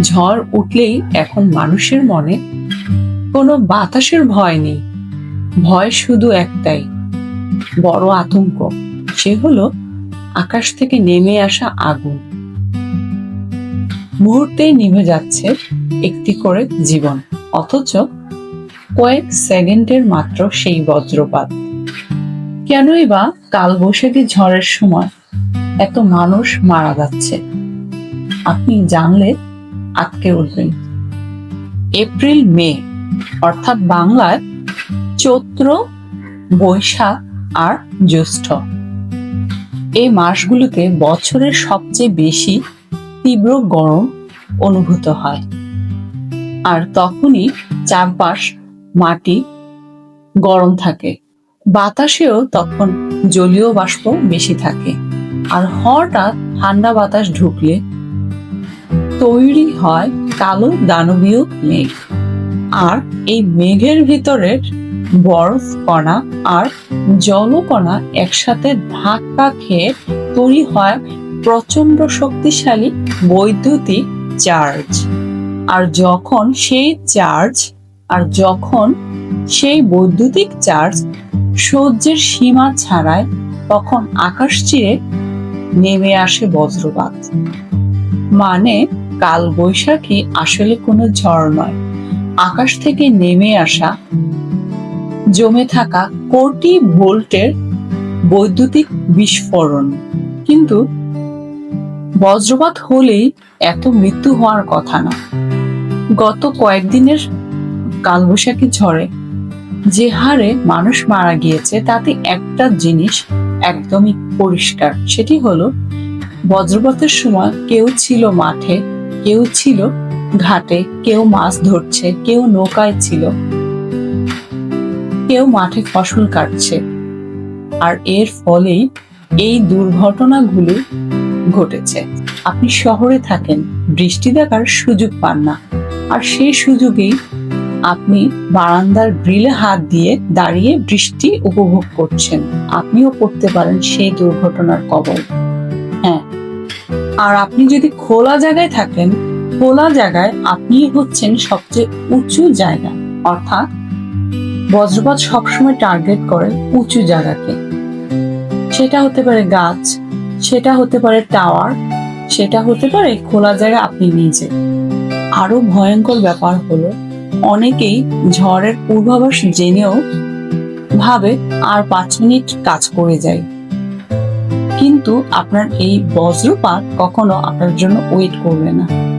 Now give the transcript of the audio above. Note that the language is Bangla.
ঝড় উঠলেই এখন মানুষের মনে কোনো বাতাসের ভয় নেই, ভয় শুধু একটাই, বড় আতঙ্ক। সে হলো আকাশ থেকে নেমে আসা আগুন। মুহূর্তেই নিভে যাচ্ছে একটি করে জীবন, অথচ কয়েক সেকেন্ডের মাত্র সেই বজ্রপাত। কেনই বা কালবৈশাখী ঝড়ের সময় এত মানুষ মারা যাচ্ছে? আপনি জানলে আটকে উঠবেন। এপ্রিল মে অর্থাৎ বাংলায় চৈত্র, বৈশাখ আর জ্যৈষ্ঠ, এই মাসগুলোতে বছরের সবচেয়ে বেশি তীব্র গরম অনুভূত হয়। আর তখনই চারপাশ মাটি গরম থাকে, বাতাসেও তখন জলীয় বাষ্প বেশি থাকে। আর হঠাৎ ঠান্ডা বাতাস ঢুকলে তৈরি হয় কালো দানবীয় মেঘ। আর এই মেঘের ভিতরের বরফ কণা আর জলকণা একসাথে ধাক্কা খেয়ে তৈরি হয় প্রচন্ড শক্তিশালী বৈদ্যুতিক চার্জ। আর যখন সেই বৈদ্যুতিক চার্জ সহ্যের সীমা ছাড়ায়, তখন আকাশ চিরে নেমে আসে বজ্রপাত। মানে কাল বৈশাখী আসলে কোনো ঝড় নয়, আকাশ থেকে নেমে আসা জমে থাকা কোটি ভোল্টের বৈদ্যুতিক বিস্ফোরণ। কিন্তু বজ্রপাত হলেই এত মৃত্যু হওয়ার কথা না। গত কয়েকদিনের কালবৈশাখী ঝড়ে যে হারে মানুষ মারা গিয়েছে, তাতে একটা জিনিস একদমই পরিষ্কার, সেটি হলো বজ্রপাতের সময় কেউ ছিল মাঠে, কেউ ছিল ঘাটে, কেউ মাছ ধরছে, কেউ নৌকায় ছিল, কেউ মাঠে ফসল কাটছে। আর এর ফলেই এই দুর্ঘটনাগুলো ঘটেছে। আপনি শহরে থাকেন, বৃষ্টি দেখার সুযোগ পান না, আর সেই সুযোগেই আপনি বারান্দার গ্রিলে হাত দিয়ে দাঁড়িয়ে বৃষ্টি উপভোগ করছেন। আপনিও পড়তে পারেন সেই দুর্ঘটনার কবল। হ্যাঁ, আর আপনি যদি খোলা জায়গায় থাকেন, খোলা জায়গায় আপনি হচ্ছেন সবচেয়ে উঁচু জায়গা। অর্থাৎ বজ্রপাত সবসময় টার্গেট করে উঁচু জায়গাকে। সেটা হতে পারে গাছ, সেটা হতে পারে টাওয়ার, সেটা হতে পারে খোলা জায়গা আপনি নিজে। আরো ভয়ঙ্কর ব্যাপার হলো, অনেকেই ঝড়ের পূর্বাভাস জেনেও ভাবে আর 5 মিনিট কাজ করে যায়। কিন্তু আপনার এই বজ্রপাত কখনো আপনার জন্য ওয়েট করবে না।